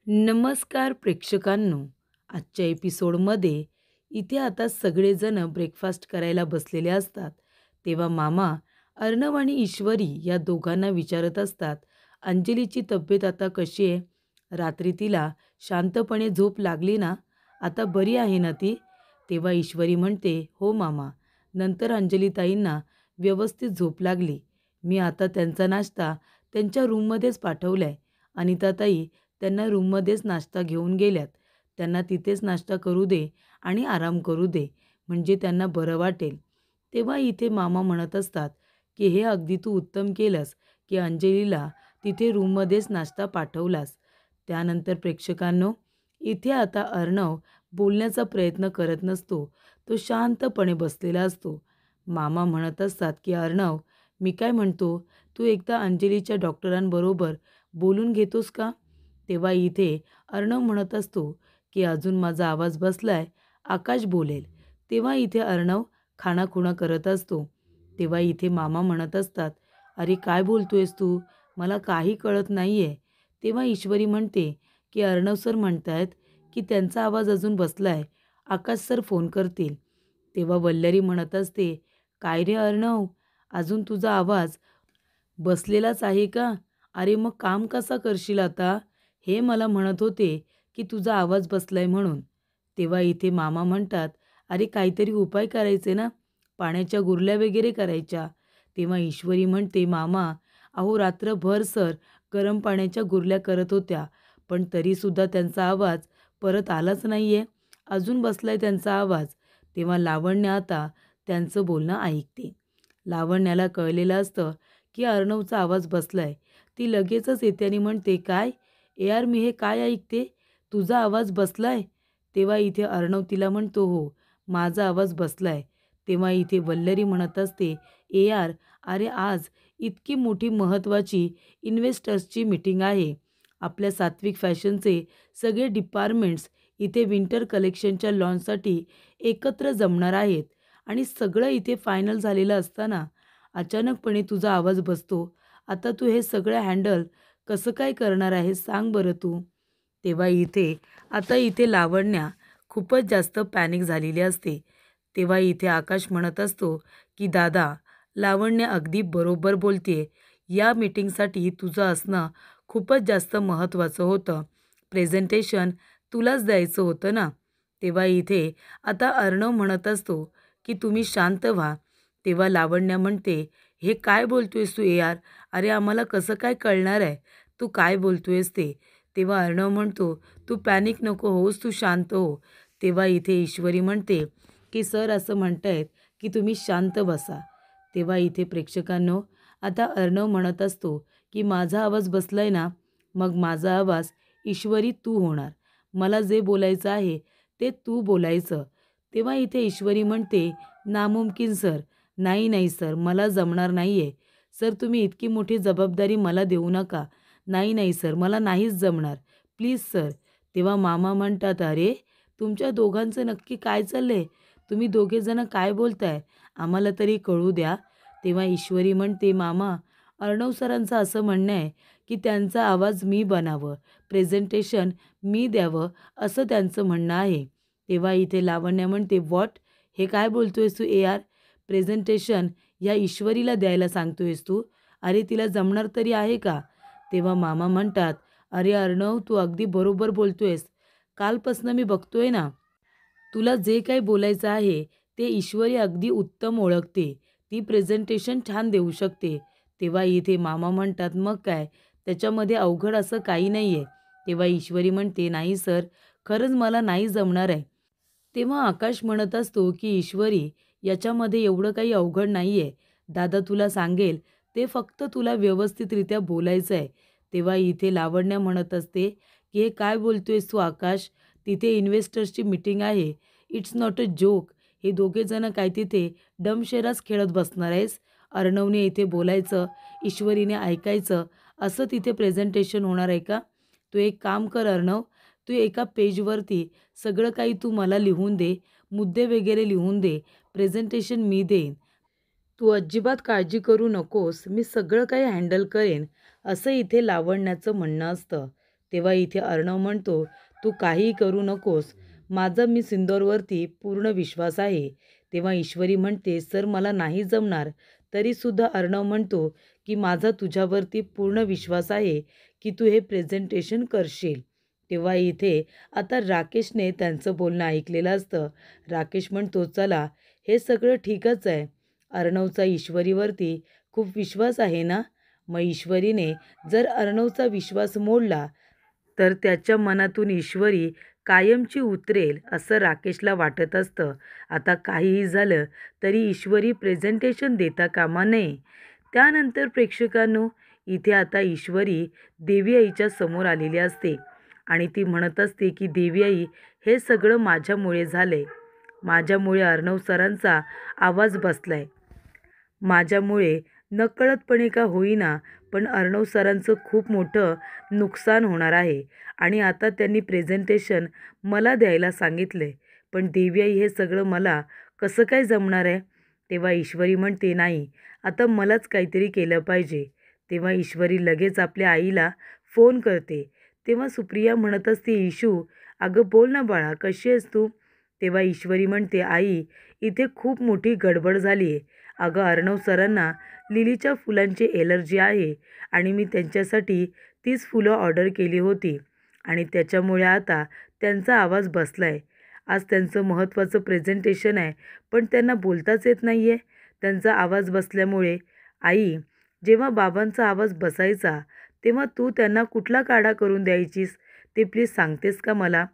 नमस्कार प्रेक्षकांनो. आजच्या एपिसोडमध्ये इथे आता सगळेजण ब्रेकफास्ट करायला बसलेले असतात. तेव्हा मामा अर्णव आणि ईश्वरी या दोघांना विचारत असतात, अंजलीची तब्येत आता कशी आहे? रात्री तिला शांतपणे झोप लागली ना? आता बरी आहे ना ती? तेव्हा ईश्वरी म्हणते, हो मामा. नंतर अंजलीताईंना व्यवस्थित झोप लागली. मी आता त्यांचा नाश्ता त्यांच्या रूममध्येच पाठवलाय. अनिताताई त्यांना रूममध्येच नाश्ता घेऊन गेल्यात. त्यांना तिथेच नाश्ता करू दे आणि आराम करू दे, म्हणजे त्यांना बरं वाटेल. तेव्हा इथे मामा म्हणत असतात, की हे अगदी तू उत्तम केलंस, की अंजलीला तिथे रूममध्येच नाश्ता पाठवलास. त्यानंतर प्रेक्षकांनो, इथे आता अर्णव बोलण्याचा प्रयत्न करत नसतो. तो शांतपणे बसलेला असतो. मामा म्हणत असतात, की अर्णव, मी काय म्हणतो, तू एकदा अंजलीच्या डॉक्टरांबरोबर बोलून घेतोस का? तेव्हा इथे अर्णव म्हणत असतो, की अजून माझा आवाज बसलाय, आकाश बोलेल. तेव्हा इथे अर्णव खाणाखुणा करत असतो. तेव्हा इथे मामा म्हणत असतात, अरे काय बोलतोयस तू? मला काही कळत नाही आहे. तेव्हा ईश्वरी म्हणते, की अर्णव सर म्हणतायत, की त्यांचा आवाज अजून बसलाय, आकाश सर फोन करतील. तेव्हा वल्लरी म्हणत असते, काय रे अर्णव, अजून तुझा आवाज बसलेलाच आहे का? अरे मग काम कसा करशील आता? हे मला म्हणत होते, की तुझा आवाज बसलाय म्हणून. तेव्हा इथे मामा म्हणतात, अरे काहीतरी उपाय करायचे ना, पाण्याच्या गुरल्या वगैरे करायच्या. तेव्हा ईश्वरी म्हणते, मामा, अहो रात्रभर सर गरम पाण्याच्या गुरल्या करत होत्या, पण तरीसुद्धा त्यांचा आवाज परत आलाच नाही आहे. अजून बसलाय त्यांचा आवाज. तेव्हा लावण्य आता त्यांचं बोलणं ऐकते. लावण्याला कळलेलं असतं, की अर्णवचा आवाज बसलाय. ती लगेचच येते आणि म्हणते, काय? ए यार, मी हे काय ऐकते? तुझा आवाज बसलाय? तेव्हा इथे अर्णव तिला म्हणतो, हो, माझा आवाज बसलाय. तेव्हा इथे वल्लरी म्हणत असते, ए यार, अरे आज इतकी मोठी महत्त्वाची इन्व्हेस्टर्सची मीटिंग आहे. आपल्या सात्विक फॅशनचे सगळे डिपार्टमेंट्स इथे विंटर कलेक्शनच्या लॉन्चसाठी एकत्र जमणार आहेत आणि सगळं इथे फायनल झालेलं असताना अचानकपणे तुझा आवाज बसतो. आता तू हे सगळं हँडल कसं काय करणार आहेस सांग बरं तू? तेव्हा इथे लावण्या खूपच जास्त पॅनिक झालेली असते. तेव्हा इथे आकाश म्हणत असतो, की दादा, लावण्य अगदी बरोबर बोलतेय. या मीटिंगसाठी तुझं असणं खूपच जास्त महत्त्वाचं होतं. प्रेझेंटेशन तुलाच द्यायचं होतं ना. तेव्हा इथे आता अर्णव म्हणत असतो, की तुम्ही शांत व्हा. तेव्हा लावण्या म्हणते, हे काय बोलतोयस तू यार? अरे आम्हाला कसं काय कळणार आहे तू काय बोलतोयस ते? तेव्हा अर्णव म्हणतो, तू पॅनिक नको होस, तू शांत हो. तेव्हा इथे ईश्वरी म्हणते, की सर असं म्हणतायत, की तुम्ही शांत बसा. तेव्हा इथे प्रेक्षकांनो, आता अर्णव म्हणत असतो, की माझा आवाज बसलाय ना, मग माझा आवाज ईश्वरी तू होणार. मला जे बोलायचं आहे ते तू बोलायचं. तेव्हा इथे ईश्वरी म्हणते, नामुमकिन सर. नाही नाही सर, मला जमणार नाही आहे. सर तुम्ही इतकी मोठी जबाबदारी मला देऊ नका. नाही नाही सर, मला नाहीच जमणार. Please sir. तेव्हा मामा म्हणतात, अरे तुमच्या दोघांचं नक्की काय चाललं आहे? तुम्ही दोघेजणं काय बोलताय? आम्हाला तरी कळू द्या. तेव्हा ईश्वरी म्हणते, मामा, अर्णव सरांचं असं म्हणणं आहे, की त्यांचा आवाज मी बनावं, प्रेझेंटेशन मी द्यावं, असं त्यांचं म्हणणं आहे. तेव्हा इथे लावण्या म्हणते, व्हॉट? हे काय बोलतोयस तू ए आर? प्रेझेंटेशन या ईश्वरीला द्यायला सांगतोयस तू? अरे तिला जमणार तरी आहे का? तेव्हा मामा म्हणतात, अरे अर्णव, तू अगदी बरोबर बोलतोयस. कालपासनं मी बघतोय ना, तुला जे काही बोलायचं आहे ते ईश्वरी अगदी उत्तम ओळखते. ती प्रेझेंटेशन छान देऊ शकते. तेव्हा इथे मामा म्हणतात, मग काय, त्याच्यामध्ये अवघड असं काही नाही आहे. तेव्हा ईश्वरी म्हणते, नाही सर, खरंच मला नाही जमणार आहे. तेव्हा आकाश म्हणत असतो, की ईश्वरी, याच्यामध्ये एवढं काही अवघड नाही आहे. दादा तुला सांगेल ते फक्त तुला व्यवस्थितरित्या बोलायचं आहे. तेव्हा इथे लावण्या म्हणत असते, की हे काय बोलतोयस तू आकाश? तिथे इन्व्हेस्टर्सची मीटिंग आहे. It's not a joke. हे दोघेजणं काय तिथे डमशेरास खेळत बसणार आहेस? अर्णवने इथे बोलायचं, ईश्वरीने ऐकायचं, असं तिथे प्रेझेंटेशन होणार आहे का? तू एक काम कर अर्णव, तू एका पेजवरती सगळं काही तू मला लिहून दे, मुद्दे वगैरे लिहून दे, प्रेझेंटेशन मी देईन. तू अजिबात काळजी करू नकोस, मी सगळं काही हँडल करेन, असं इथे लावण्याचं म्हणणं असतं. तेव्हा इथे अर्णव म्हणतो, तू काहीही करू नकोस, माझा मी सिंदूरवरती पूर्ण विश्वास आहे. तेव्हा ईश्वरी म्हणते, सर मला नाही जमणार. तरीसुद्धा अर्णव म्हणतो की माझा तुझ्यावरती पूर्ण विश्वास आहे की तू हे प्रेझेंटेशन करशील. तेव्हा इथे आता राकेशने त्यांचं बोलणं ऐकलेलं असतं. राकेश म्हणतो, चला हे सगळं ठीकच आहे. अर्णवचा ईश्वरीवरती खूप विश्वास आहे ना. मग ईश्वरीने जर अर्णवचा विश्वास मोडला तर त्याच्या मनातून ईश्वरी कायमची उतरेल असं राकेशला वाटत असतं. आता काहीही झालं तरी ईश्वरी प्रेझेंटेशन देता कामा नये. त्यानंतर प्रेक्षकांनो, इथे आता ईश्वरी देवी आईच्या समोर आलेली असते आणि ती म्हणत असते की देवी आई, हे सगळं माझ्यामुळे झालंय. माझ्यामुळे अर्णव सरांचा आवाज बसलाय. माझ्यामुळे नकळतपणे का होईना पण अर्णव सरांचं खूप मोठं नुकसान होणार आहे आणि आता त्यांनी प्रेझेंटेशन मला द्यायला सांगितलं आहे. पण देवी आई, हे सगळं मला कसं काय जमणार आहे. तेव्हा ईश्वरी म्हणते, नाही आता मलाच काहीतरी केलं पाहिजे. तेव्हा ईश्वरी लगेच आपल्या आईला फोन करते. तेव्हा सुप्रिया म्हणत असते, ईशू अगं बोल ना बाळा, कशी आहेस तू. तेव्हा ईश्वरी म्हणते, आई इथे खूप मोठी गडबड झाली आहे. अगं अर्णव सरांना लिलीच्या फुलांची एलर्जी आहे आणि मी त्यांच्यासाठी 30 फुलं ऑर्डर केली होती आणि त्याच्यामुळे आता त्यांचा आवाज बसला आहे. आज त्यांचं महत्त्वाचं प्रेझेंटेशन आहे पण त्यांना बोलताच येत नाही आहे. त्यांचा आवाज बसल्यामुळे आई, जेव्हा बाबांचा आवाज बसायचा तेव्हा तू त्यांना कुठला काढा करून द्यायचीस ते प्लीज सांगतेस का मला.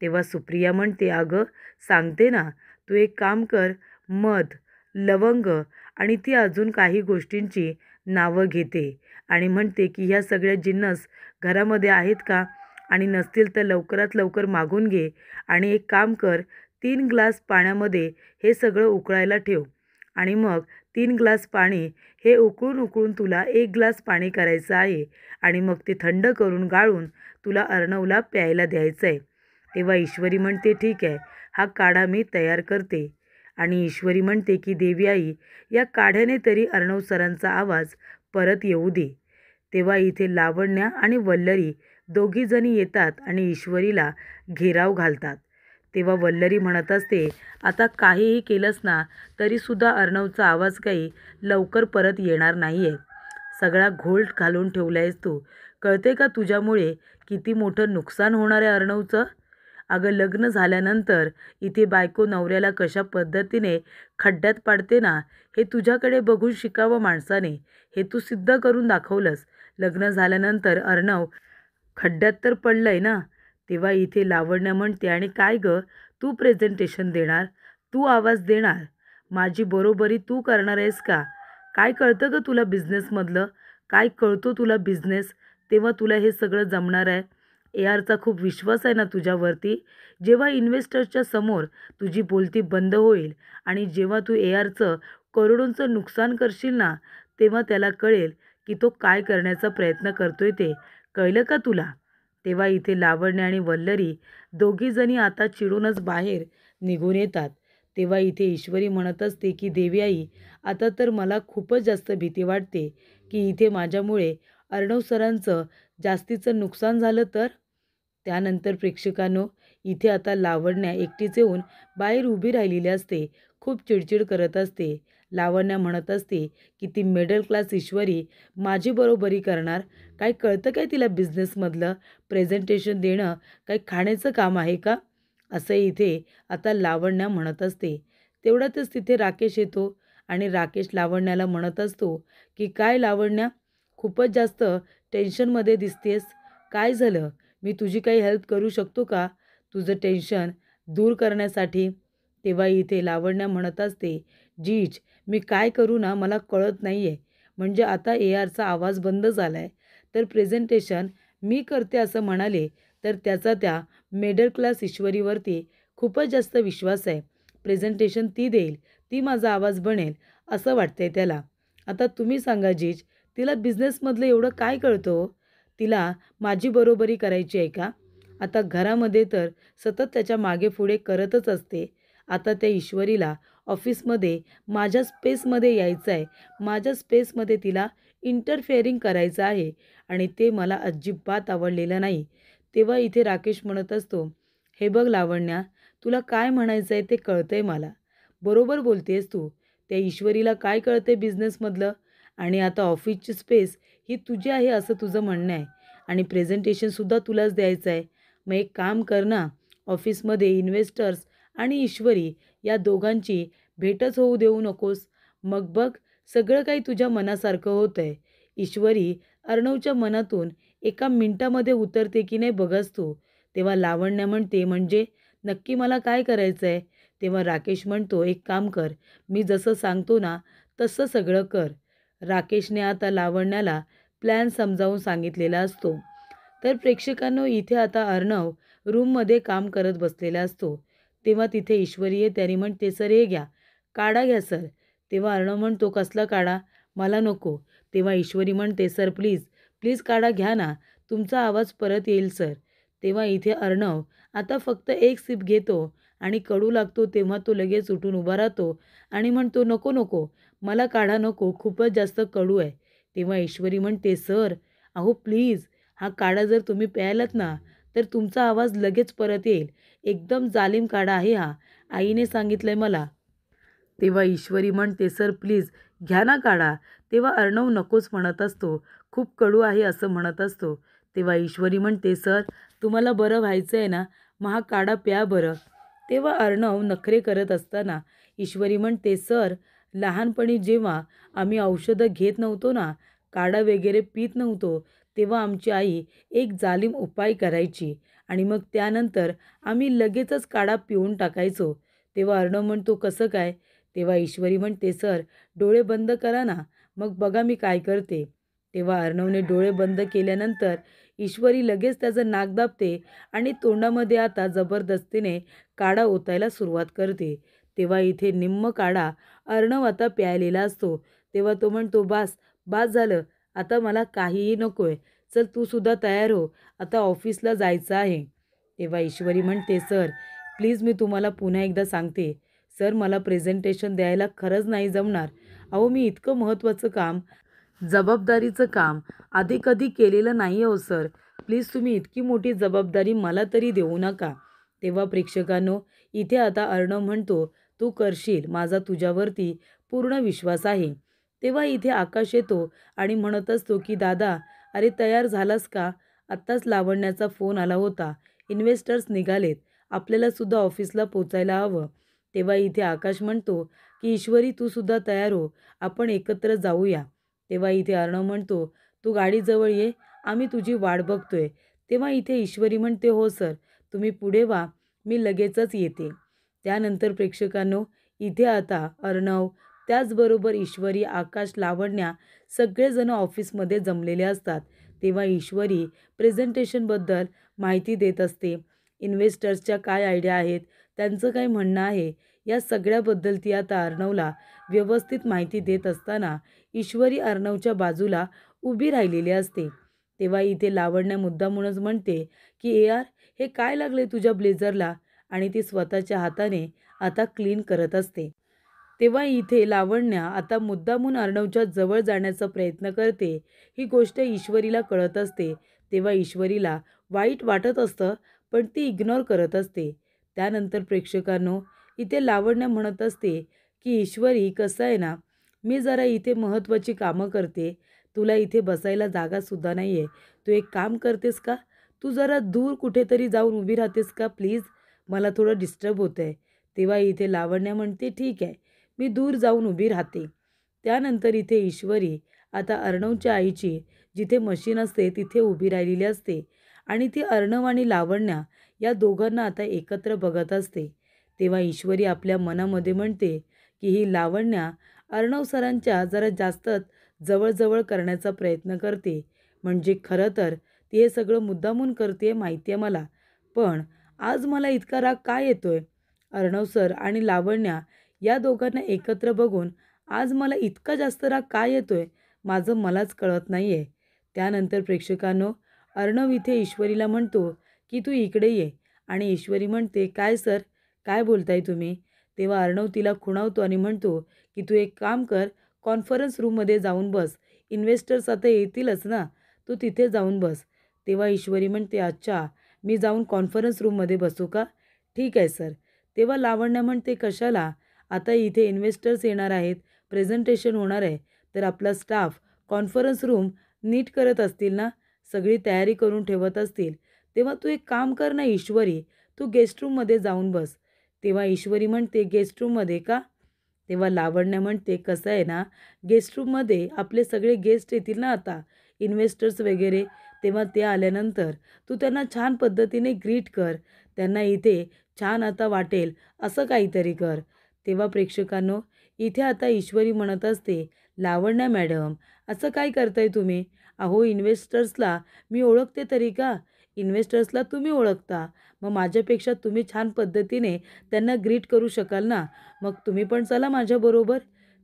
तेव्हा सुप्रिया म्हणते, अगं सांगते ना, तू एक काम कर, मध, लवंग आणि ती अजून काही गोष्टींची नावं घेते आणि म्हणते की ह्या सगळ्या जिन्नस घरामध्ये आहेत का आणि नसतील तर लवकरात लवकर मागून घे आणि एक काम कर, 3 ग्लास पाण्यामध्ये हे सगळं उकळायला ठेव आणि मग 3 ग्लास पाणी हे उकळून उकळून तुला 1 ग्लास पाणी करायचं आहे आणि मग ते थंड करून गाळून तुला अर्णवला प्यायला द्यायचं आहे. तेव्हा ईश्वरी म्हणते, ठीक आहे, हा काढा मी तयार करते. आणि ईश्वरी म्हणते की देवी आई, या काढ्याने तरी अर्णव सरांचा आवाज परत येऊ दे. तेव्हा इथे लावण्या आणि वल्लरी दोघीजणी येतात आणि ईश्वरीला घेराव घालतात. तेव्हा वल्लरी म्हणत असते, आता काहीही केलंस ना तरीसुद्धा अर्णवचा आवाज काही लवकर परत येणार नाही आहे. सगळा घोळ घालून ठेवला आहेस तू. कळते का तुझ्यामुळे किती मोठं नुकसान होणार आहे अर्णवचं. अगं लग्न झाल्यानंतर इथे बायको नवऱ्याला कशा पद्धतीने खड्ड्यात पाडते ना, हे तुझ्याकडे बघून शिकावं माणसाने. हे तू सिद्ध करून दाखवलंस. लग्न झाल्यानंतर अर्णव खड्ड्यात तर पडलंय ना. तेव्हा इथे लावण्या म्हणते, आणि काय गं, तू प्रेझेंटेशन देणार, तू आवाज देणार, माझी बरोबरी तू करणार आहेस का. काय कळतं गं तुला बिझनेसमधलं, काय कळतो तुला बिझनेस. तेव्हा तुला हे सगळं जमणार आहे. ARचा खूप विश्वास आहे ना तुझ्यावरती. जेव्हा इन्व्हेस्टर्सच्या समोर तुझी बोलती बंद होईल आणि जेव्हा तू ARचं करोडोंचं नुकसान करशील ना, तेव्हा त्याला कळेल की तो काय करण्याचा प्रयत्न करतोय ते. कळलं का तुला. तेव्हा इथे लावण्य आणि वल्लरी दोघीजणी आता चिडूनच बाहेर निघून येतात. तेव्हा इथे ईश्वरी म्हणत असते की देवी आई, आता तर मला खूपच जास्त भीती वाटते की इथे माझ्यामुळे अर्णव सरांचं जास्तीचं नुकसान झालं तर. त्यानंतर प्रेक्षकांनो, इथे आता लावण्या एकटीच येऊन बाहेर उभी राहिलेली असते. खूप चिडचिड करत असते. लावण्या म्हणत असते की ती मिडल क्लास ईश्वरी माझी बरोबरी करणार. काय कळतं काय तिला बिझनेसमधलं. प्रेझेंटेशन देणं काही खाण्याचं काम आहे का, असं इथे आता लावण्या म्हणत असते. तेवढ्यातच तिथे राकेश येतो आणि राकेश लावण्याला म्हणत असतो की काय लावण्या, खूपच जास्त टेन्शनमध्ये दिसतेस. काय झालं, मी तुझी काही हेल्प करू शकतो का तुझं टेन्शन दूर करण्यासाठी. तेव्हा इथे लावण्या म्हणत असते, जीज मी काय करू ना मला कळत नाही आहे. म्हणजे आता ARचा आवाज बंद झाला आहे तर प्रेझेंटेशन मी करते असं म्हणाले तर त्याचा त्या मिडल क्लास ईश्वरीवरती खूपच जास्त विश्वास आहे. प्रेझेंटेशन ती देईल, ती माझा आवाज बनेल असं वाटतंय त्याला. आता तुम्ही सांगा जीज, तिला बिझनेसमधलं एवढं काय कळतं हो. तिला माझी बरोबरी करायची आहे का. आता घरामध्ये तर सतत त्याच्या मागे पुढे करतच असते. आता त्या ईश्वरीला ऑफिसमध्ये माझ्या स्पेसमध्ये यायचं आहे, माझ्या स्पेसमध्ये तिला इंटरफेअरिंग करायचं आहे आणि ते मला अजिबात आवडलेलं नाही. तेव्हा इथे राकेश म्हणत असतो, हे बघ लावण्या, तुला काय म्हणायचं आहे ते कळतंय मला. बरोबर बोलतेस तू. त्या ईश्वरीला काय कळतंय बिझनेसमधलं? आणि आता ऑफिसची स्पेस ही तुझी आहे असं तुझं म्हणणं आहे. आणि प्रेझेंटेशनसुद्धा तुलाच द्यायचं आहे. मग एक काम कर ना, ऑफिसमध्ये इन्व्हेस्टर्स आणि ईश्वरी या दोघांची भेटच होऊ देऊ नकोस. मग बघ, सगळं काही तुझ्या मनासारखं होतंय. ईश्वरी अर्णवच्या मनातून एका मिनिटामध्ये उतरते की नाही बघच तू. तेव्हा लावण्य म्हणते, म्हणजे नक्की मला काय करायचं आहे? तेव्हा राकेश म्हणतो, एक काम कर, मी जसं सांगतो ना तसं सगळं कर. राकेशने आता लावण्याला प्लॅन समजावून सांगितलेला असतो. तर प्रेक्षकांनो, इथे आता अर्णव रूममध्ये काम करत बसलेला असतो. तेव्हा तिथे ईश्वरी येते आणि म्हणते, सर हे घ्या, काढा घ्या सर. तेव्हा अर्णव म्हणतो, कसला काढा? मला नको. तेव्हा ईश्वरी म्हणते, सर प्लीज, प्लीज काढा घ्या ना, तुमचा आवाज परत येईल सर. तेव्हा इथे अर्णव आता फक्त एक सिप घेतो आणि कडू लागतो तेव्हा तो लगेच उठून उभा राहतो आणि म्हणतो, नको नको, मला काढा नको, खूपच जास्त कडू आहे. तेव्हा ईश्वरी म्हणते, सर अहो प्लीज, हा काढा जर तुम्ही प्यायलात ना तर तुमचा आवाज लगेच परत येईल. एकदम जालीम काढा आहे हा, आईने सांगितलंय मला. तेव्हा ईश्वरी म्हणते, सर प्लीज घ्या ना काढा. तेव्हा अर्णव नकोच म्हणत असतो, खूप कडू आहे असं म्हणत असतो. तेव्हा ईश्वरी म्हणते, सर तुम्हाला बरं व्हायचं आहे ना, मग हा काढा प्या बरं. तेव्हा अर्णव नखरे करत असताना ईश्वरी म्हणते, सर लहानपणी जेव्हा आम्ही औषधं घेत नव्हतो ना, काढा वगैरे पित नव्हतो, तेव्हा आमची आई एक जालीम उपाय करायची आणि मग त्यानंतर आम्ही लगेचच काढा पिऊन टाकायचो. तेव्हा अर्णव म्हणतो, कसं काय? तेव्हा ईश्वरी म्हणते, सर डोळे बंद करा ना, मग बघा मी काय करते. तेव्हा अर्णवने डोळे बंद केल्यानंतर ईश्वरी लगेच त्याचं नाक दाबते आणि तोंडामध्ये आता जबरदस्तीने काढा ओतायला सुरुवात करते. तेव्हा इथे निम्म काढा अर्णव आता प्यायलेला असतो. तेव्हा तो म्हणतो, बास, बास झालं, आता मला काहीही नकोय. चल तू सुद्धा तयार हो, आता ऑफिसला जायचं आहे. तेव्हा ईश्वरी म्हणते, सर प्लीज मी तुम्हाला पुन्हा एकदा सांगते, सर मला प्रेझेंटेशन द्यायला खरंच नाही जमणार. अहो मी इतकं महत्त्वाचं काम, जबाबदारीचं काम आधी कधी केलेलं नाही हो सर. प्लीज तुम्ही इतकी मोठी जबाबदारी मला तरी देऊ नका. तेव्हा प्रेक्षकांनो, इथे आता अर्णव म्हणतो, तू करशील, माझा तुझ्यावरती पूर्ण विश्वास आहे. तेव्हा इथे आकाश येतो आणि म्हणत असतो की दादा, अरे तयार झालास का? आत्ताच लावण्याचा फोन आला होता, इन्व्हेस्टर्स निघालेत, आपल्याला सुद्धा ऑफिसला पोचायला हवं. तेव्हा इथे आकाश म्हणतो की ईश्वरी तू सुद्धा तयार हो, आपण एकत्र जाऊया. तेव्हा इथे अर्णव म्हणतो, तू गाडीजवळ ये, आम्ही तुझी वाट बघतोय. तेव्हा इथे ईश्वरी म्हणते, हो सर, तुम्ही पुढे व्हा, मी लगेचच येते. त्यानंतर प्रेक्षकांनो, इथे आता अर्णव, त्याचबरोबर ईश्वरी, आकाश, लावण्या सगळेजण ऑफिसमध्ये जमलेले असतात. तेव्हा ईश्वरी प्रेझेंटेशनबद्दल माहिती देत असते. इन्व्हेस्टर्सच्या काय आयडिया आहेत, त्यांचं काय म्हणणं आहे, या सगळ्याबद्दल ती आता अर्णवला व्यवस्थित माहिती देत असताना ईश्वरी अर्णवच्या बाजूला उभी राहिलेली असते. तेव्हा इथे लावण्या मुद्दामूनच म्हणते की यार, हे काय लागले तुझ्या ब्लेझरला, आणि ती स्वतःच्या हाताने आता क्लीन करत असते. तेव्हा इथे लावण्या आता मुद्दामून अर्णवच्या जवळ जाण्याचा प्रयत्न करते. ही गोष्ट ईश्वरीला कळत असते. तेव्हा ईश्वरीला वाईट वाटत असतं, पण ती इग्नोर करत असते. त्यानंतर प्रेक्षकांनो, इथे लावण्या म्हणत असते की ईश्वरी, कसं आहे ना, मी जरा इथे महत्त्वाची कामं करते, तुला इथे बसायला जागासुद्धा नाही आहे. तू एक काम करतेस का, तू जरा दूर कुठेतरी जाऊन उभी राहतेस का प्लीज, मला थोडं डिस्टर्ब होतं आहे. तेव्हा इथे लावण्या म्हणते, ठीक आहे, मी दूर जाऊन उभी राहते. त्यानंतर इथे ईश्वरी आता अर्णवच्या आईची जिथे मशीन असते तिथे उभी राहिलेली असते आणि ती अर्णव आणि लावण्या या दोघांना आता एकत्र बघत असते. तेव्हा ईश्वरी आपल्या मनामध्ये म्हणते की ही लावण्या अर्णव सरांच्या जरा जास्तच जवळजवळ करण्याचा प्रयत्न करते. म्हणजे खरं तर ती हे सगळं मुद्दामून करते माहिती आहे मला. पण आज मला इतका राग काय येतोय? अर्णव सर आणि लावण्या या दोघांना एकत्र बघून आज मला इतका जास्त राग काय येतोय, माझं मलाच कळत नाही आहे. त्यानंतर प्रेक्षकांनो, अर्णव इथे ईश्वरीला म्हणतो की तू इकडे ये, आणि ईश्वरी म्हणते, काय सर, काय बोलताय तुम्ही? तेव्हा अर्णव तिला खुणावतो आणि म्हणतो की तू एक काम कर, कॉन्फरन्स रूममध्ये जाऊन बस, इन्व्हेस्टर्स आता येतीलच ना, तू तिथे जाऊन बस. तेव्हा ईश्वरी म्हणते, अच्छा, मी जाऊन कॉन्फरन्स रूममध्ये बसू का? ठीक आहे सर. तेव्हा लावण्या म्हणते, कशाला? आता इथे इन्व्हेस्टर्स येणार आहेत, प्रेझेंटेशन होणार आहे, तर आपला स्टाफ कॉन्फरन्स रूम नीट करत असतील ना, सगळी तयारी करून ठेवत असतील. तेव्हा तू एक काम कर ना ईश्वरी, तू गेस्ट रूममध्ये जाऊन बस. तेव्हा ईश्वरी म्हणते, गेस्ट रूममध्ये का? तेव्हा लावण्या म्हणते, कसं आहे ना, गेस्ट रूममध्ये आपले सगळे गेस्ट येतील ना आता, इन्व्हेस्टर्स वगैरे. तेव्हा ते आल्यानंतर तू त्यांना छान पद्धतीने ग्रीट कर. त्यांना इथे छान आता वाटेल असं काहीतरी कर. तेव्हा प्रेक्षकांनो, इथे आता ईश्वरी म्हणत असते, लावण्या मॅडम, असं काय करताय तुम्ही? अहो, इन्व्हेस्टर्सला मी ओळखते तरी का? इन्व्हेस्टर्सला तुम्ही ओळखता, मग माझ्यापेक्षा तुम्ही छान पद्धतीने त्यांना ग्रीट करू शकाल ना. मग तुम्ही पण चला माझ्याबरोबर.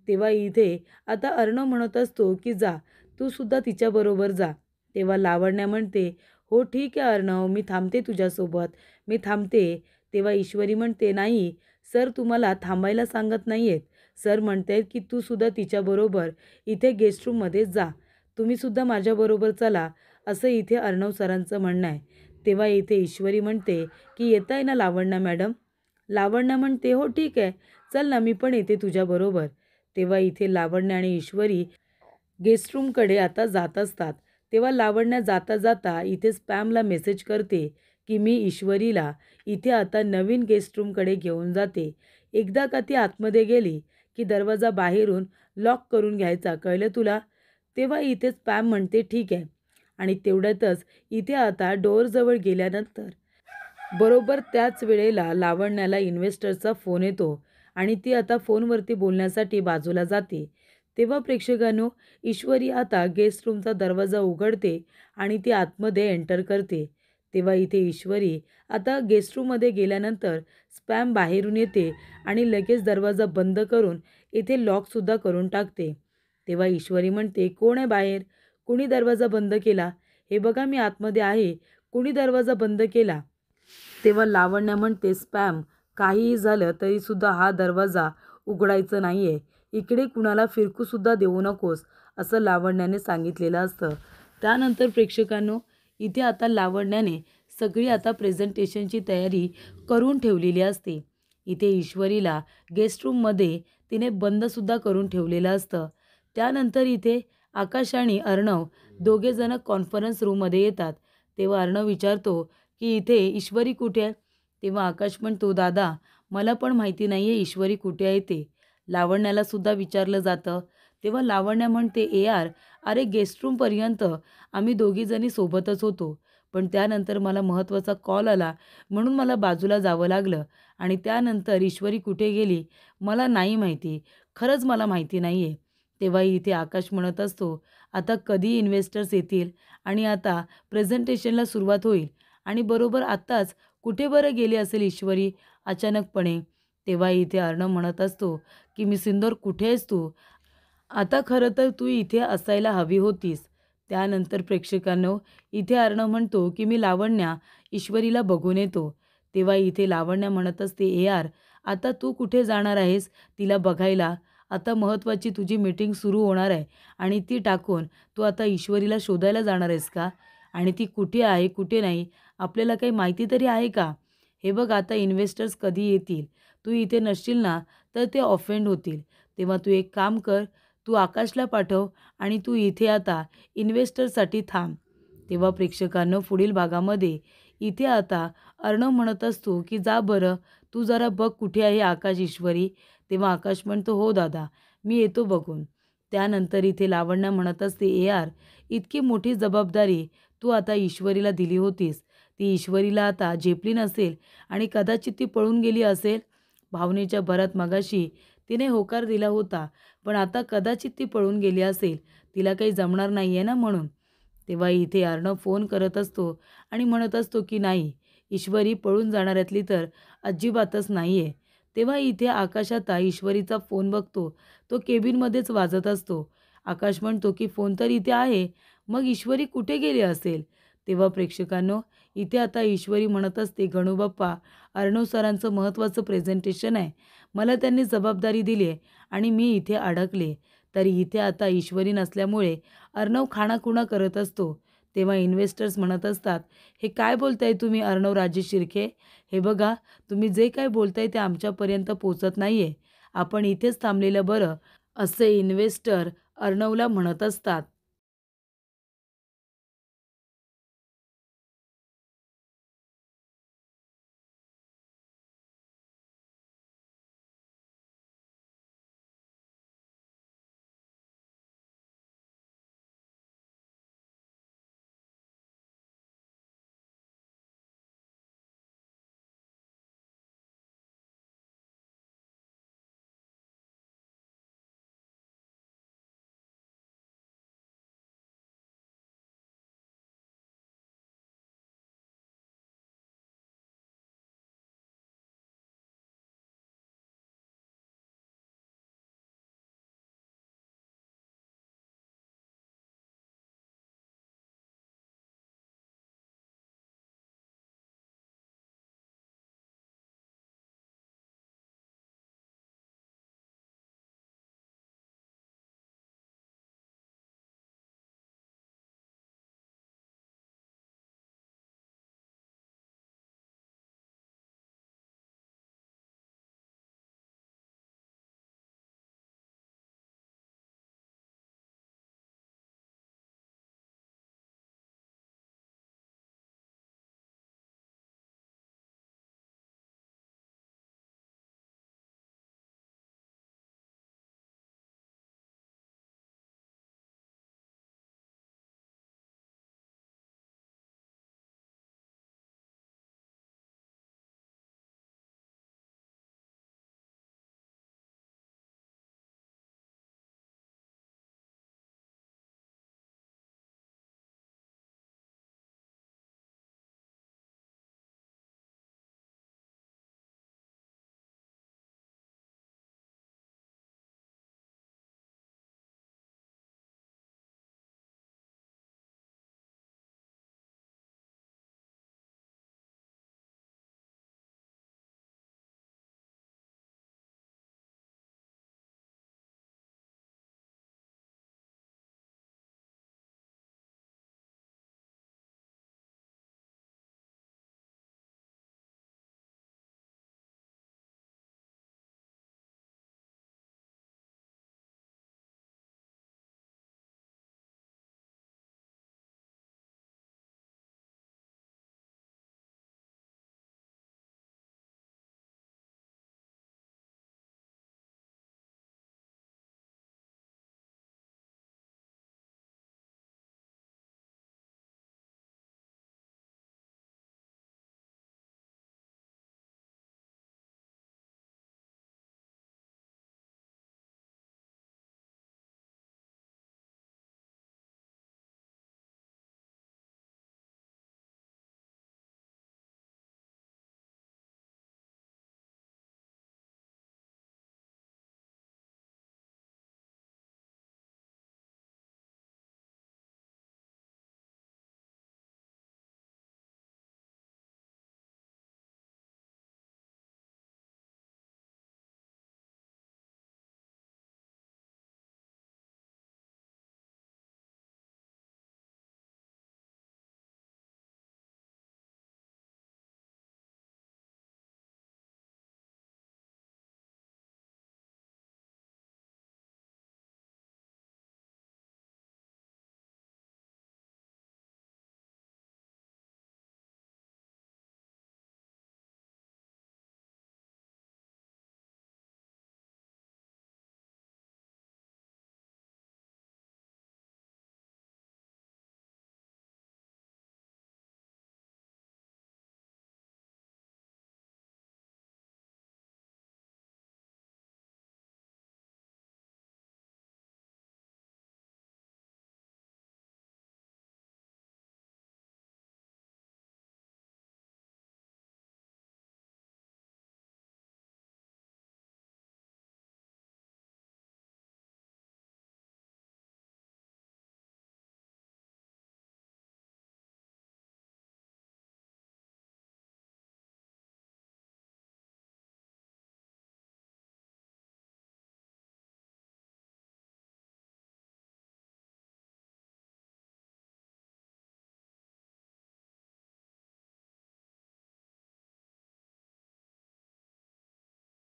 तेव्हा इथे आता अर्णव म्हणत असतो, की जा, तू सुद्धा तिच्याबरोबर जा. तेव्हा लावण्या म्हणते, हो ठीक आहे अर्णव, मी थांबते तुझ्यासोबत, मी थांबते. तेव्हा ईश्वरी म्हणते, नाही सर, तुम्हाला थांबायला सांगत नाही आहेत. सर म्हणत आहेत की तू सुद्धा तिच्याबरोबर इथे गेस्ट रूममध्ये जा, तुम्ही सुद्धा माझ्याबरोबर चला, असं इथे अर्णव सरांचं म्हणणं आहे. तेव्हा इथे ईश्वरी म्हणते की येत आहे ना लावण्या मॅडम? लावण्या म्हणते, हो ठीक आहे, चल ना, मी पण येते तुझ्याबरोबर. तेव्हा इथे लावण्या आणि ईश्वरी गेस्ट रूमकडे आता जात असतात. तेव्हा लावण्या जाता जाता इथे स्पॅमला मेसेज करते की मी ईश्वरीला इथे आता नवीन गेस्ट रूमकडे घेऊन जाते. एकदा का ती आतमध्ये गेली की दरवाजा बाहेरून लॉक करून घ्यायचा, कळलं तुला? तेव्हा इथे स्पॅम म्हणते, ठीक आहे. आणि तेवढ्यातच इथे आता डोअरजवळ गेल्यानंतर बरोबर त्याच वेळेला लावण्याला इन्व्हेस्टरचा फोन येतो आणि ती आता फोनवरती बोलण्यासाठी बाजूला जाते. तेव्हा प्रेक्षकांनो, ईश्वरी आता गेस्ट रूमचा दरवाजा उघडते आणि ती आतमध्ये एंटर करते. तेव्हा इथे ईश्वरी आता गेस्ट रूममध्ये गेल्यानंतर स्पॅम बाहेरून येते आणि लगेच दरवाजा बंद करून इथे लॉकसुद्धा करून टाकते. तेव्हा ईश्वरी म्हणते, कोण आहे बाहेर? कुणी दरवाजा बंद केला? हे बघा, मी आतमध्ये आहे, कुणी दरवाजा बंद केला? तेव्हा लावण्या म्हणते, स्पॅम, काहीही झालं तरीसुद्धा हा दरवाजा उघडायचा नाही आहे, इकडे कुणाला फिरकूसुद्धा देऊ नकोस, असं लावण्याने सांगितलेलं असतं. त्यानंतर प्रेक्षकांनो, इथे आता लावण्याने सगळी आता प्रेझेंटेशनची तयारी करून ठेवलेली असते. इथे ईश्वरीला गेस्ट रूममध्ये तिने बंदसुद्धा करून ठेवलेलं असतं. त्यानंतर इथे आकाश आणि अर्णव दोघेजणं कॉन्फरन्स रूममध्ये येतात. तेव्हा अर्णव विचारतो की इथे ईश्वरी कुठे आहे? तेव्हा आकाश म्हणतो, दादा, मला पण माहिती नाही आहे ईश्वरी कुठे आहे ते. लावण्याला सुद्धा विचारलं जातं. तेव्हा लावण्या म्हणते, यार, अरे गेस्ट रूमपर्यंत आम्ही दोघीजणी सोबतच होतो, पण त्यानंतर मला महत्त्वाचा कॉल आला म्हणून मला बाजूला जावं लागलं आणि त्यानंतर ईश्वरी कुठे गेली मला नाही माहिती, खरंच मला माहिती नाही आहे. तेव्हा इथे आकाश म्हणत असतो, आता कधी इन्व्हेस्टर्स येतील आणि आता प्रेझेंटेशनला सुरुवात होईल आणि बरोबर आत्ताच कुठे बरं गेली असेल ईश्वरी अचानकपणे. तेव्हा इथे अर्णव म्हणत असतो की मिसिंदर, कुठे आहेस तू? आता खरं तर तू इथे असायला हवी होतीस. त्यानंतर प्रेक्षकांनो, इथे अर्णव म्हणतो की मी लावण्या ईश्वरीला बघून येतो. तेव्हा इथे लावण्या म्हणत असते, यार, आता तू कुठे जाणार आहेस तिला बघायला? आता महत्त्वाची तुझी मीटिंग सुरू होणार आहे आणि ती टाकून तू आता ईश्वरीला शोधायला जाणार आहेस का? आणि ती कुठे आहे कुठे नाही आपल्याला काही माहिती तरी आहे का? हे बघ, आता इन्व्हेस्टर्स कधी येतील, तू इथे नसशील ना तर ते ऑफेंड होतील. तेव्हा तू एक काम कर, तू आकाशला पाठव आणि तू इथे आता इन्व्हेस्टरसाठी थांब. तेव्हा प्रेक्षकांनो, पुढील भागामध्ये इथे आता अर्णव म्हणत असतो की जा बरं, तू जरा बघ कुठे आहे आकाश ईश्वरी. तेव्हा आकाश म्हणतो, हो दादा, मी येतो बघून. त्यानंतर इथे लावण्या म्हणत असते, यार, इतकी मोठी जबाबदारी तू आता ईश्वरीला दिली होतीस, ती ईश्वरीला आता झेपली नसेल आणि कदाचित ती पळून गेली असेल. भावनेच्या भरात मगाशी तिने होकार दिला होता, पण आता कदाचित ती पळून गेली असेल, तिला काही जमणार नाही आहे ना म्हणून. तेव्हा इथे अर्णव फोन करत असतो आणि म्हणत असतो की नाही, ईश्वरी पळून जाणाऱ्यातली तर अजिबातच नाही आहे. तेव्हा इथे आकाश आता ईश्वरीचा फोन बघतो, तो केबिनमध्येच वाजत असतो. आकाश म्हणतो की फोन तर इथे आहे, मग ईश्वरी कुठे गेली असेल? तेव्हा प्रेक्षकांनो, इथे आता ईश्वरी म्हणत असते, गणूबाप्पा, अर्णव सरांचं महत्त्वाचं प्रेझेंटेशन आहे, मला त्यांनी जबाबदारी दिली आहे आणि मी इथे अडकले. तरी इथे आता ईश्वरी नसल्यामुळे अर्णव खाणाखुणा करत असतो. तेव्हा इन्व्हेस्टर्स म्हणत असतात, "हे काय बोलताय तुम्ही अर्णव राजे शिर्के? हे बघा, तुम्ही जे काही बोलताय ते आमच्यापर्यंत पोहोचत नाहीये. आपण इथेच थांबलेलं बरं." असे इन्व्हेस्टर अर्णवला म्हणत असतात.